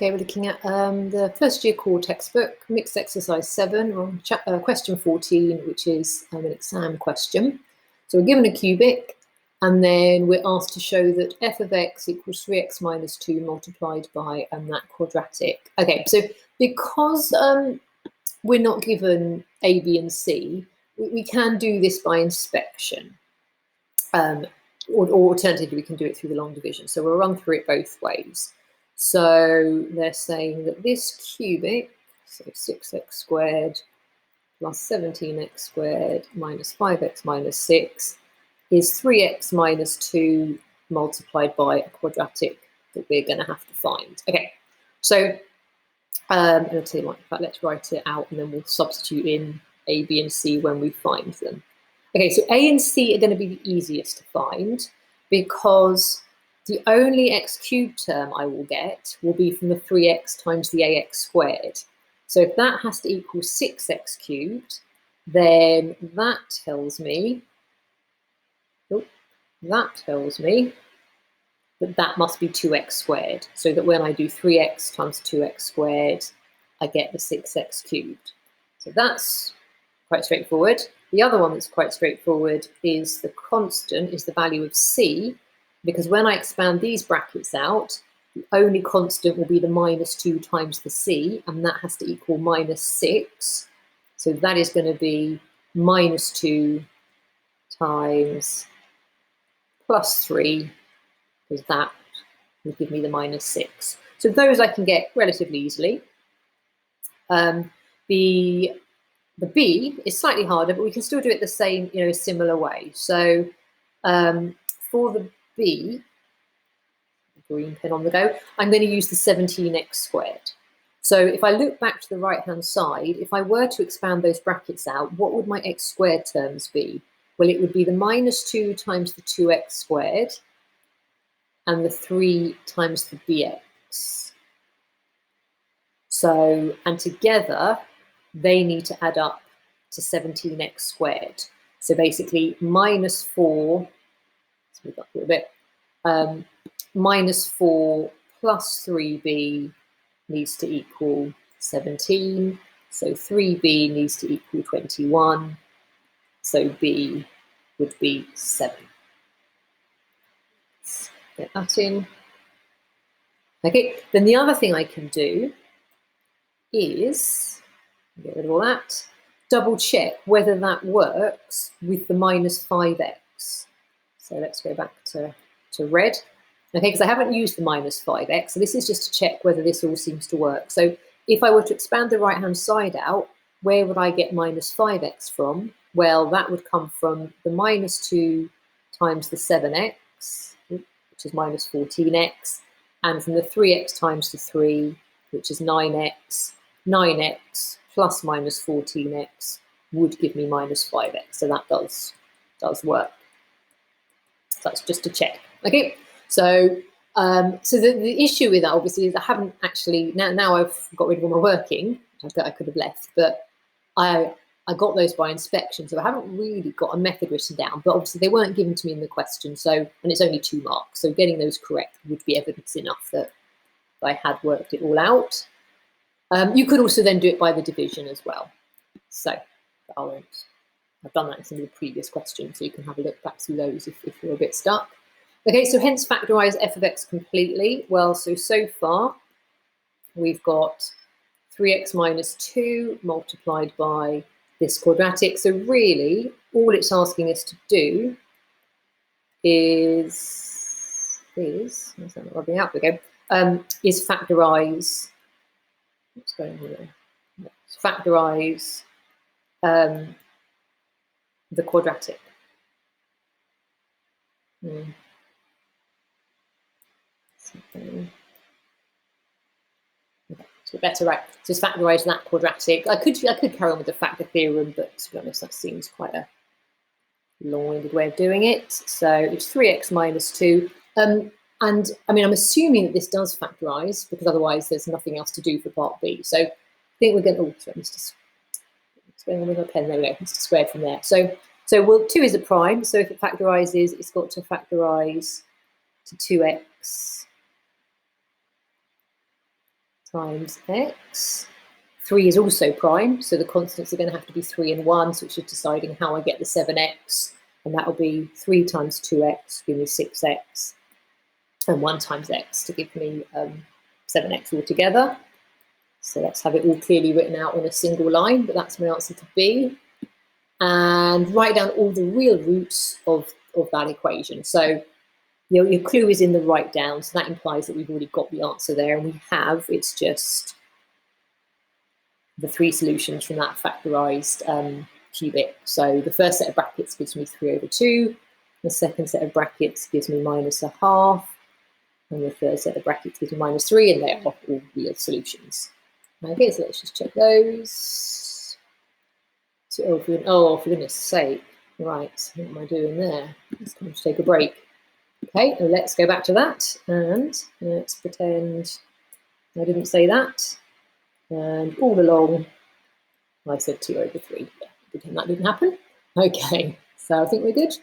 Okay, we're looking at the first year core textbook, mixed exercise 7, on question 14, which is an exam question. So we're given a cubic, and then we're asked to show that f of x equals 3x minus 2 multiplied by that quadratic. Okay, so because we're not given a, b, and c, we can do this by inspection. Or alternatively, we can do it through the long division. So we'll run through it both ways. So they're saying that this cubic, so 6x squared plus 17x squared minus 5x minus 6 is 3x minus 2 multiplied by a quadratic that we're going to have to find. Okay, so I'll tell you what, in fact, let's write it out and then we'll substitute in a, b, and c when we find them. Okay, so a and c are going to be the easiest to find because the only x cubed term I will get will be from the 3x times the ax squared. So if that has to equal 6x cubed, then that tells me that that must be 2x squared. So that when I do 3x times 2x squared, I get the 6x cubed. So that's quite straightforward. The other one that's quite straightforward is the constant, is the value of c, because when I expand these brackets out, the only constant will be the minus 2 times the c, and that has to equal minus 6. So that is going to be minus 2 times plus 3, because that will give me the minus 6. So those I can get relatively easily. The b is slightly harder, but we can still do it the same, similar way. So for the b, green pen on the go, I'm going to use the 17x squared. So if I look back to the right-hand side, if I were to expand those brackets out, what would my x squared terms be? Well, it would be the minus 2 times the 2x squared and the 3 times the bx. So, and together, they need to add up to 17x squared. So basically, minus 4, let's move up a little bit, minus 4 plus 3b needs to equal 17. So 3b needs to equal 21. So b would be 7. Let's get that in. Okay, then the other thing I can do is, get rid of all that, double check whether that works with the minus 5x. So let's go back to red. Okay, because I haven't used the minus 5x, so this is just to check whether this all seems to work. So if I were to expand the right-hand side out, where would I get minus 5x from? Well, that would come from the minus 2 times the 7x, which is minus 14x, and from the 3x times the 3, which is 9x. 9x plus minus 14x would give me minus 5x, so that does work. So that's just to check. Okay, so the issue with that obviously is I haven't actually, now I've got rid of all my working that I could have left, but I got those by inspection, so I haven't really got a method written down, but obviously they weren't given to me in the question, so, and it's only 2 marks, so getting those correct would be evidence enough that I had worked it all out. You could also then do it by the division as well. So I've done that in some of the previous questions, so you can have a look back through those if you're a bit stuck. Okay, so hence factorise f of x completely. Well, so far we've got 3x minus 2 multiplied by this quadratic. So really, all it's asking us to do is that not rubbing out? There we go. Is factorise. What's going on here? Let's factorise the quadratic. Okay, so better, right? So just factorise that quadratic. I could carry on with the factor theorem, but to be honest, that seems quite a long-winded way of doing it. So it's 3x minus 2. And I mean, I'm assuming that this does factorise because otherwise there's nothing else to do for part B. So I think we're going to, what's going on with my pen? There we go, Mr. Squared from there. So 2 is a prime. So if it factorises, it's got to factorise to 2x times x. 3 is also prime, so the constants are going to have to be 3 and 1, so it's just deciding how I get the 7x, and that will be 3 times 2x, give me 6x, and 1 times x to give me 7x altogether. So let's have it all clearly written out on a single line, but that's my answer to B. And write down all the real roots of that equation. So your clue is in the write down, so that implies that we've already got the answer there, and we have. It's just the 3 solutions from that factorized cubic. So the first set of brackets gives me 3 over 2, the second set of brackets gives me minus a half, and the third set of brackets gives me minus 3, and they're all real solutions. Okay, so let's just check those. So, oh, for goodness sake. Right, what am I doing there? It's time to take a break. Okay, and let's go back to that, and let's pretend I didn't say that. And all along, I said 2 over 3. Yeah, pretend that didn't happen. Okay, so I think we're good.